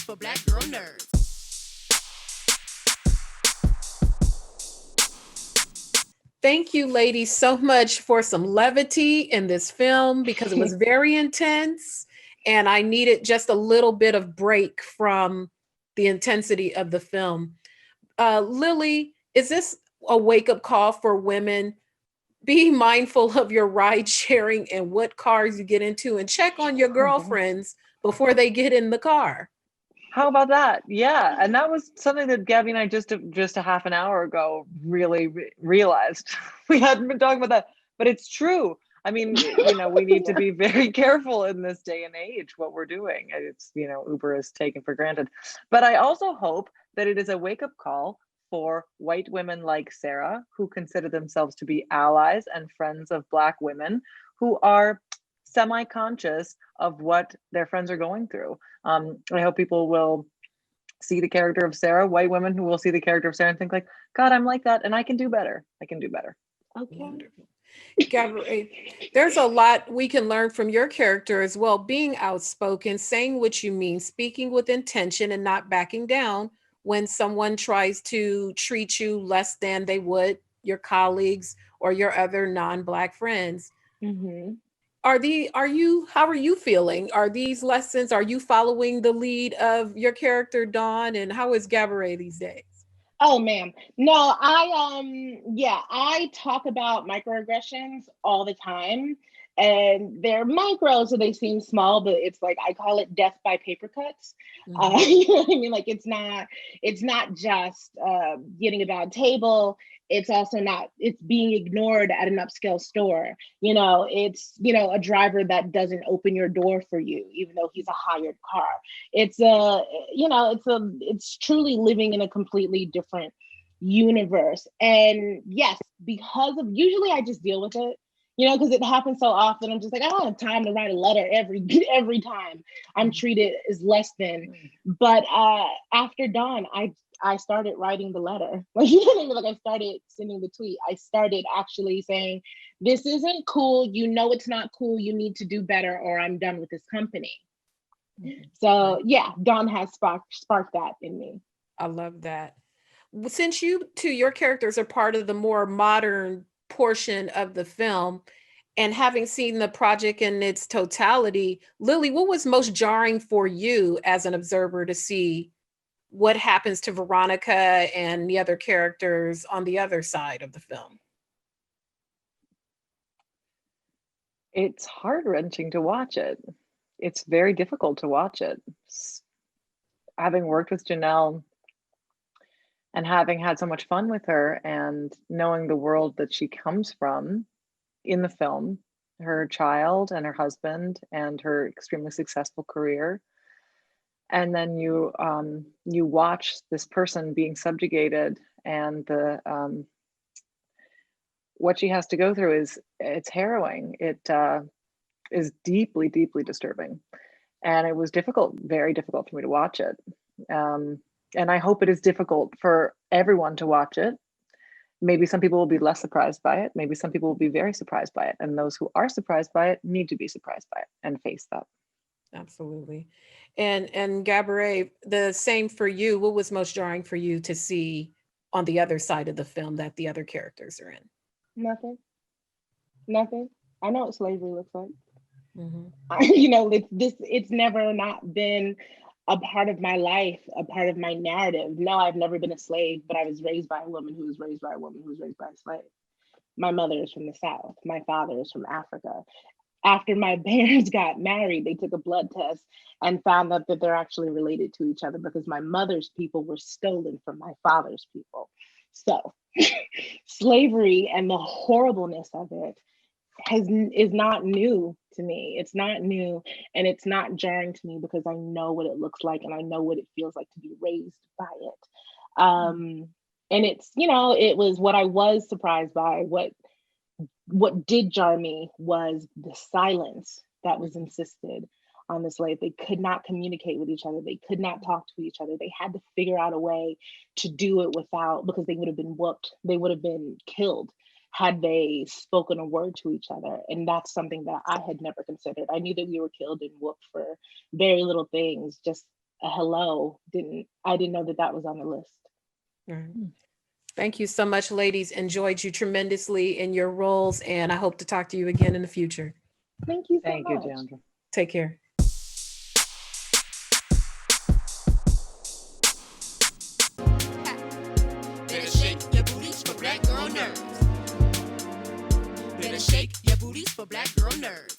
for Black girl nerds. Thank you, ladies, so much for some levity in this film because it was very intense and I needed just a little bit of break from the intensity of the film. Lily, is this a wake up call for women? Be mindful of your ride sharing and what cars you get into and check on your girlfriends before they get in the car. How about that? Yeah, and that was something that Gabby and I just a half an hour ago really realized. We hadn't been talking about that, but it's true. I mean, we need to be very careful in this day and age what we're doing. It's, Uber is taken for granted. But I also hope that it is a wake-up call for white women like Sarah, who consider themselves to be allies and friends of Black women who are semi-conscious of what their friends are going through. I hope people will see the character of Sarah, white women who will see the character of Sarah and think like, God, I'm like that and I can do better. I can do better. Okay. Wonderful. Gabourey, there's a lot we can learn from your character as well. Being outspoken, saying what you mean, speaking with intention and not backing down when someone tries to treat you less than they would your colleagues or your other non-Black friends. Mm-hmm. How are you feeling? Are these lessons, are you following the lead of your character Dawn, and how is Gabourey these days? Oh man, no, I talk about microaggressions all the time, and they're micro, so they seem small, but it's like I call it death by paper cuts. You know what I mean? Like it's not just getting a bad table. It's also not. It's being ignored at an upscale store. It's a driver that doesn't open your door for you, even though he's a hired car. It's truly living in a completely different universe. And yes, because of usually I just deal with it, because it happens so often. I'm just like, I don't have time to write a letter every time I'm treated as less than. But after Dawn, I started writing the letter. Like, like I started sending the tweet. I started actually saying, this isn't cool. It's not cool. You need to do better or I'm done with this company. So yeah, Dawn has sparked that in me. I love that. Since your characters are part of the more modern portion of the film, and having seen the project in its totality, Lily, what was most jarring for you as an observer to see what happens to Veronica and the other characters on the other side of the film? It's heart-wrenching to watch it. It's very difficult to watch it. Having worked with Janelle and having had so much fun with her and knowing the world that she comes from in the film, her child and her husband and her extremely successful career. And then you watch this person being subjugated, and what she has to go through it's harrowing. It is deeply, deeply disturbing. And it was difficult, very difficult for me to watch it. And I hope it is difficult for everyone to watch it. Maybe some people will be less surprised by it. Maybe some people will be very surprised by it. And those who are surprised by it need to be surprised by it and face that. Absolutely. And Gabourey, the same for you. What was most jarring for you to see on the other side of the film that the other characters are in? Nothing. I know what slavery looks like. Mm-hmm. It's never not been a part of my life, a part of my narrative. No, I've never been a slave, but I was raised by a woman who was raised by a woman who was raised by a slave. My mother is from the South. My father is from Africa. After my parents got married, they took a blood test and found out that they're actually related to each other because my mother's people were stolen from my father's people. So slavery and the horribleness of it is not new to me. It's not new, and it's not jarring to me because I know what it looks like and I know what it feels like to be raised by it. And it's, it was what I was surprised by. What did jar me was the silence that was insisted on the slave. They could not communicate with each other. They could not talk to each other. They had to figure out a way to do it without, because they would have been whooped. They would have been killed had they spoken a word to each other. And that's something that I had never considered. I knew that we were killed and whooped for very little things, just a hello. I didn't know that was on the list. Right. Thank you so much, ladies. Enjoyed you tremendously in your roles, and I hope to talk to you again in the future. Thank you so Thank you, much. Jeandra. Take care. Better shake your booties for black girl nerves. Better shake your booties for black girl nerves.